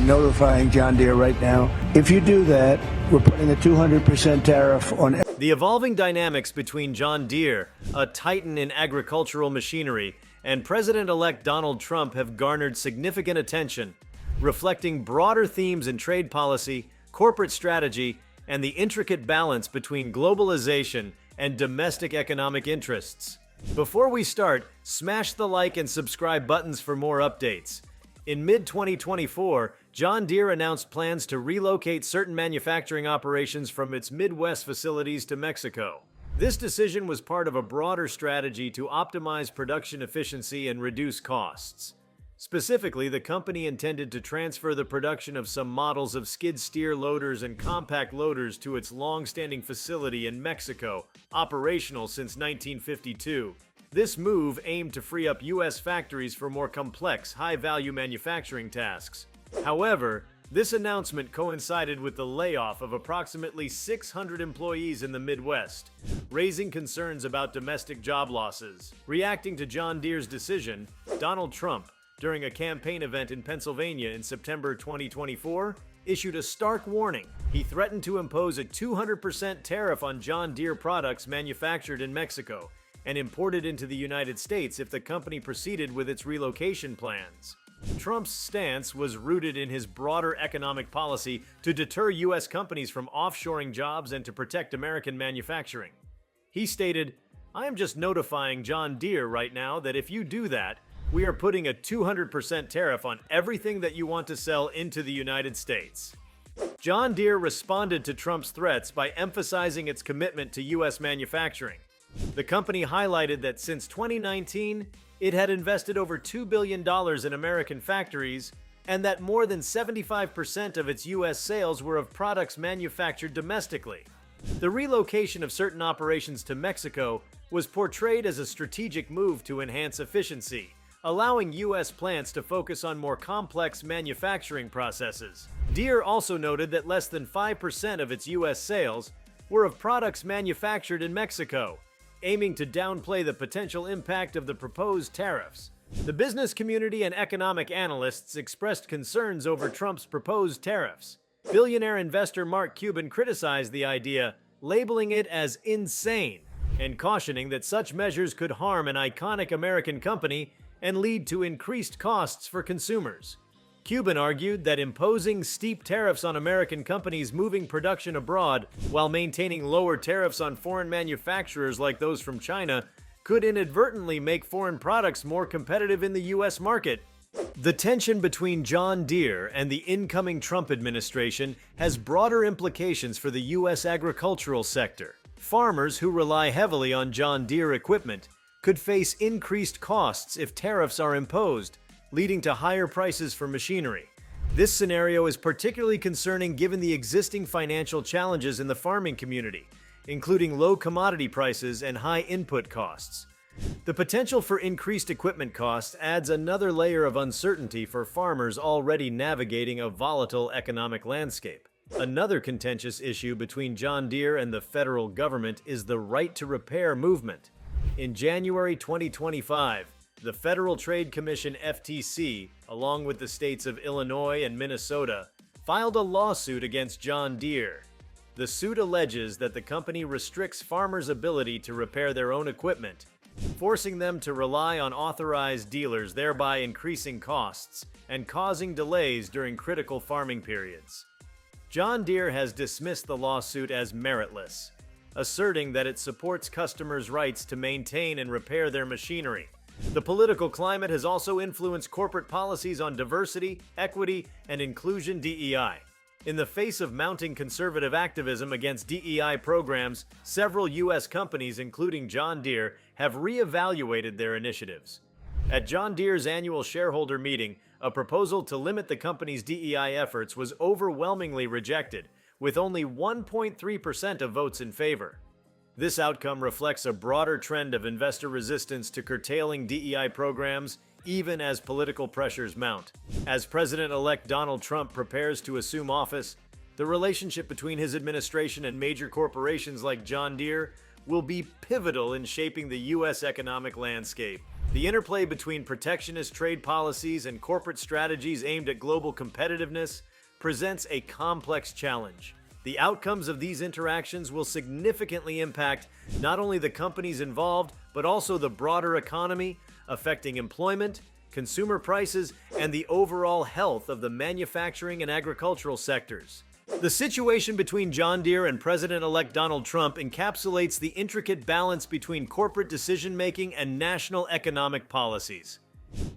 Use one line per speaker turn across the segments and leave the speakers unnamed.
notifying John Deere right now. If you do that, we're putting a 200% tariff on.
The evolving dynamics between John Deere, a titan in agricultural machinery, and President-elect Donald Trump have garnered significant attention, reflecting broader themes in trade policy, corporate strategy, and the intricate balance between globalization and domestic economic interests. Before we start, smash the like and subscribe buttons for more updates. In mid-2024, John Deere announced plans to relocate certain manufacturing operations from its Midwest facilities to Mexico. This decision was part of a broader strategy to optimize production efficiency and reduce costs. Specifically, the company intended to transfer the production of some models of skid steer loaders and compact loaders to its long-standing facility in Mexico, operational since 1952. This move aimed to free up U.S. factories for more complex, high-value manufacturing tasks. However, this announcement coincided with the layoff of approximately 600 employees in the Midwest, raising concerns about domestic job losses. Reacting to John Deere's decision, Donald Trump, during a campaign event in Pennsylvania in September 2024, issued a stark warning. He threatened to impose a 200% tariff on John Deere products manufactured in Mexico and imported into the United States if the company proceeded with its relocation plans. Trump's stance was rooted in his broader economic policy to deter U.S. companies from offshoring jobs and to protect American manufacturing. He stated, "I am just notifying John Deere right now that if you do that, we are putting a 200% tariff on everything that you want to sell into the United States." John Deere responded to Trump's threats by emphasizing its commitment to U.S. manufacturing. The company highlighted that since 2019, it had invested over $2 billion in American factories, and that more than 75% of its U.S. sales were of products manufactured domestically. The relocation of certain operations to Mexico was portrayed as a strategic move to enhance efficiency, allowing U.S. plants to focus on more complex manufacturing processes. Deere also noted that less than 5% of its U.S. sales were of products manufactured in Mexico, aiming to downplay the potential impact of the proposed tariffs. The business community and economic analysts expressed concerns over Trump's proposed tariffs. Billionaire investor Mark Cuban criticized the idea, labeling it as insane, and cautioning that such measures could harm an iconic American company and lead to increased costs for consumers. Cuban argued that imposing steep tariffs on American companies moving production abroad while maintaining lower tariffs on foreign manufacturers like those from China could inadvertently make foreign products more competitive in the U.S. market. The tension between John Deere and the incoming Trump administration has broader implications for the U.S. agricultural sector. Farmers who rely heavily on John Deere equipment could face increased costs if tariffs are imposed, leading to higher prices for machinery. This scenario is particularly concerning given the existing financial challenges in the farming community, including low commodity prices and high input costs. The potential for increased equipment costs adds another layer of uncertainty for farmers already navigating a volatile economic landscape. Another contentious issue between John Deere and the federal government is the right to repair movement. In January 2025, the Federal Trade Commission (FTC), along with the states of Illinois and Minnesota, filed a lawsuit against John Deere. The suit alleges that the company restricts farmers' ability to repair their own equipment, forcing them to rely on authorized dealers, thereby increasing costs and causing delays during critical farming periods. John Deere has dismissed the lawsuit as meritless, asserting that it supports customers' rights to maintain and repair their machinery. The political climate has also influenced corporate policies on diversity, equity, and inclusion (DEI). In the face of mounting conservative activism against DEI programs, several U.S. companies, including John Deere, have reevaluated their initiatives. At John Deere's annual shareholder meeting, a proposal to limit the company's DEI efforts was overwhelmingly rejected, with only 1.3% of votes in favor. This outcome reflects a broader trend of investor resistance to curtailing DEI programs, even as political pressures mount. As President-elect Donald Trump prepares to assume office, the relationship between his administration and major corporations like John Deere will be pivotal in shaping the U.S. economic landscape. The interplay between protectionist trade policies and corporate strategies aimed at global competitiveness presents a complex challenge. The outcomes of these interactions will significantly impact not only the companies involved, but also the broader economy, affecting employment, consumer prices, and the overall health of the manufacturing and agricultural sectors. The situation between John Deere and President-elect Donald Trump encapsulates the intricate balance between corporate decision-making and national economic policies.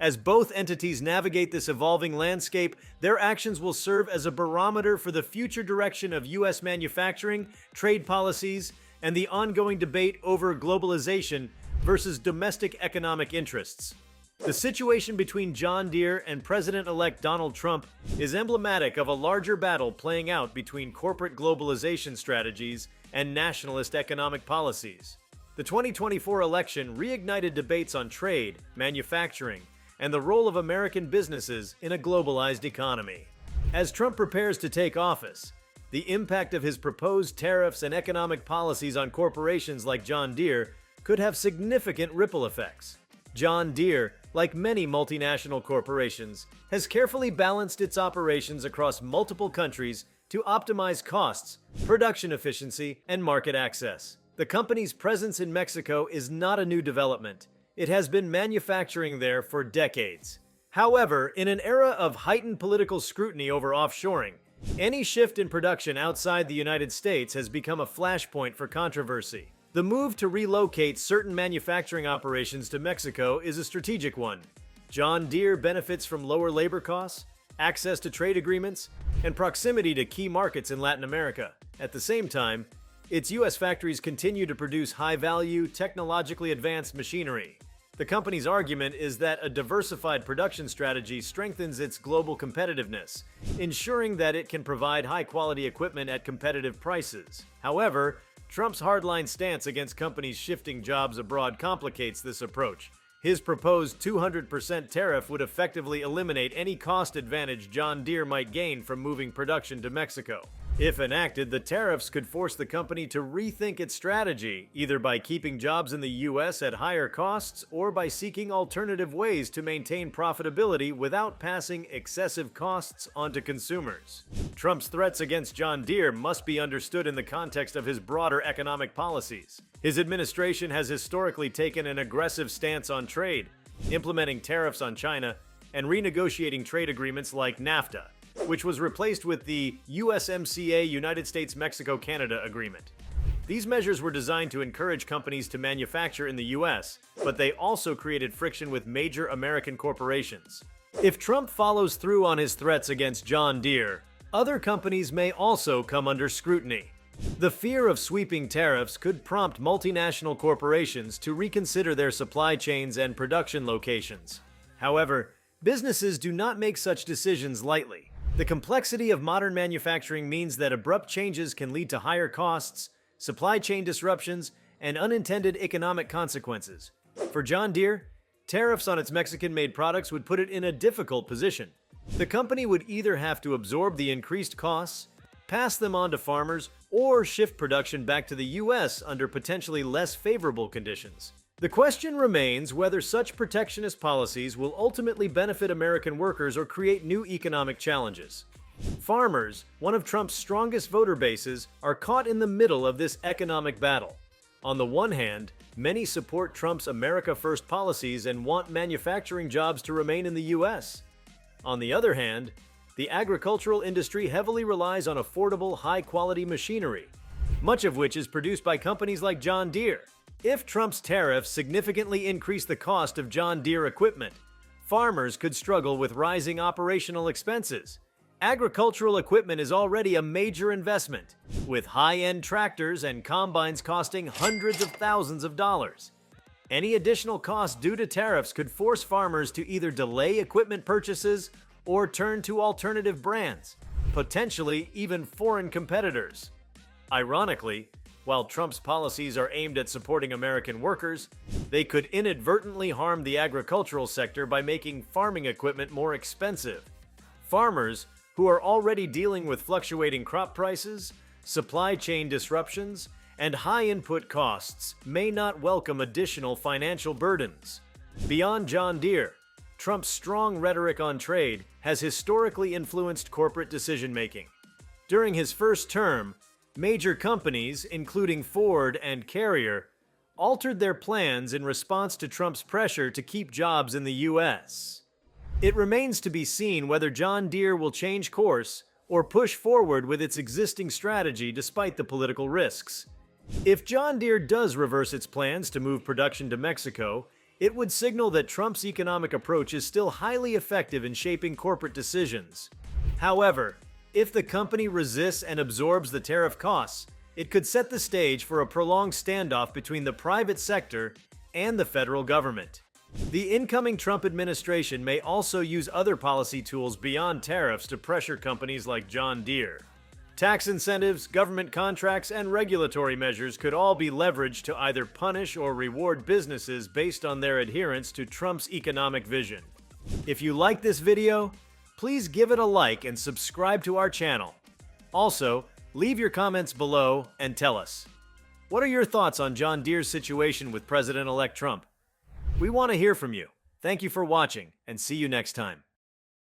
As both entities navigate this evolving landscape, their actions will serve as a barometer for the future direction of U.S. manufacturing, trade policies, and the ongoing debate over globalization versus domestic economic interests. The situation between John Deere and President-elect Donald Trump is emblematic of a larger battle playing out between corporate globalization strategies and nationalist economic policies. The 2024 election reignited debates on trade, manufacturing, and the role of American businesses in a globalized economy. As Trump prepares to take office, the impact of his proposed tariffs and economic policies on corporations like John Deere could have significant ripple effects. John Deere, like many multinational corporations, has carefully balanced its operations across multiple countries to optimize costs, production efficiency, and market access. The company's presence in Mexico is not a new development. It has been manufacturing there for decades. However, in an era of heightened political scrutiny over offshoring, any shift in production outside the United States has become a flashpoint for controversy. The move to relocate certain manufacturing operations to Mexico is a strategic one. John Deere benefits from lower labor costs, access to trade agreements, and proximity to key markets in Latin America. At the same time, its U.S. factories continue to produce high-value, technologically advanced machinery. The company's argument is that a diversified production strategy strengthens its global competitiveness, ensuring that it can provide high-quality equipment at competitive prices. However, Trump's hardline stance against companies shifting jobs abroad complicates this approach. His proposed 200% tariff would effectively eliminate any cost advantage John Deere might gain from moving production to Mexico. If enacted, the tariffs could force the company to rethink its strategy, either by keeping jobs in the U.S. at higher costs or by seeking alternative ways to maintain profitability without passing excessive costs onto consumers. Trump's threats against John Deere must be understood in the context of his broader economic policies. His administration has historically taken an aggressive stance on trade, implementing tariffs on China and renegotiating trade agreements like NAFTA, which was replaced with the USMCA United States-Mexico-Canada Agreement. These measures were designed to encourage companies to manufacture in the U.S., but they also created friction with major American corporations. If Trump follows through on his threats against John Deere, other companies may also come under scrutiny. The fear of sweeping tariffs could prompt multinational corporations to reconsider their supply chains and production locations. However, businesses do not make such decisions lightly. The complexity of modern manufacturing means that abrupt changes can lead to higher costs, supply chain disruptions, and unintended economic consequences. For John Deere, tariffs on its Mexican-made products would put it in a difficult position. The company would either have to absorb the increased costs, pass them on to farmers, or shift production back to the U.S. under potentially less favorable conditions. The question remains whether such protectionist policies will ultimately benefit American workers or create new economic challenges. Farmers, one of Trump's strongest voter bases, are caught in the middle of this economic battle. On the one hand, many support Trump's America First policies and want manufacturing jobs to remain in the U.S. On the other hand, the agricultural industry heavily relies on affordable, high-quality machinery, much of which is produced by companies like John Deere. If Trump's tariffs significantly increase the cost of John Deere equipment, farmers could struggle with rising operational expenses. Agricultural equipment is already a major investment, with high-end tractors and combines costing hundreds of thousands of dollars. Any additional costs due to tariffs could force farmers to either delay equipment purchases or turn to alternative brands, potentially even foreign competitors. Ironically, while Trump's policies are aimed at supporting American workers, they could inadvertently harm the agricultural sector by making farming equipment more expensive. Farmers, who are already dealing with fluctuating crop prices, supply chain disruptions, and high input costs, may not welcome additional financial burdens. Beyond John Deere, Trump's strong rhetoric on trade has historically influenced corporate decision-making. During his first term, major companies, including Ford and Carrier, altered their plans in response to Trump's pressure to keep jobs in the U.S. It remains to be seen whether John Deere will change course or push forward with its existing strategy despite the political risks. If John Deere does reverse its plans to move production to Mexico, it would signal that Trump's economic approach is still highly effective in shaping corporate decisions. However, if the company resists and absorbs the tariff costs, it could set the stage for a prolonged standoff between the private sector and the federal government. The incoming Trump administration may also use other policy tools beyond tariffs to pressure companies like John Deere. Tax incentives, government contracts, and regulatory measures could all be leveraged to either punish or reward businesses based on their adherence to Trump's economic vision. If you like this video, please give it a like and subscribe to our channel. Also, leave your comments below and tell us, what are your thoughts on John Deere's situation with President-elect Trump? We want to hear from you. Thank you for watching, and see you next time.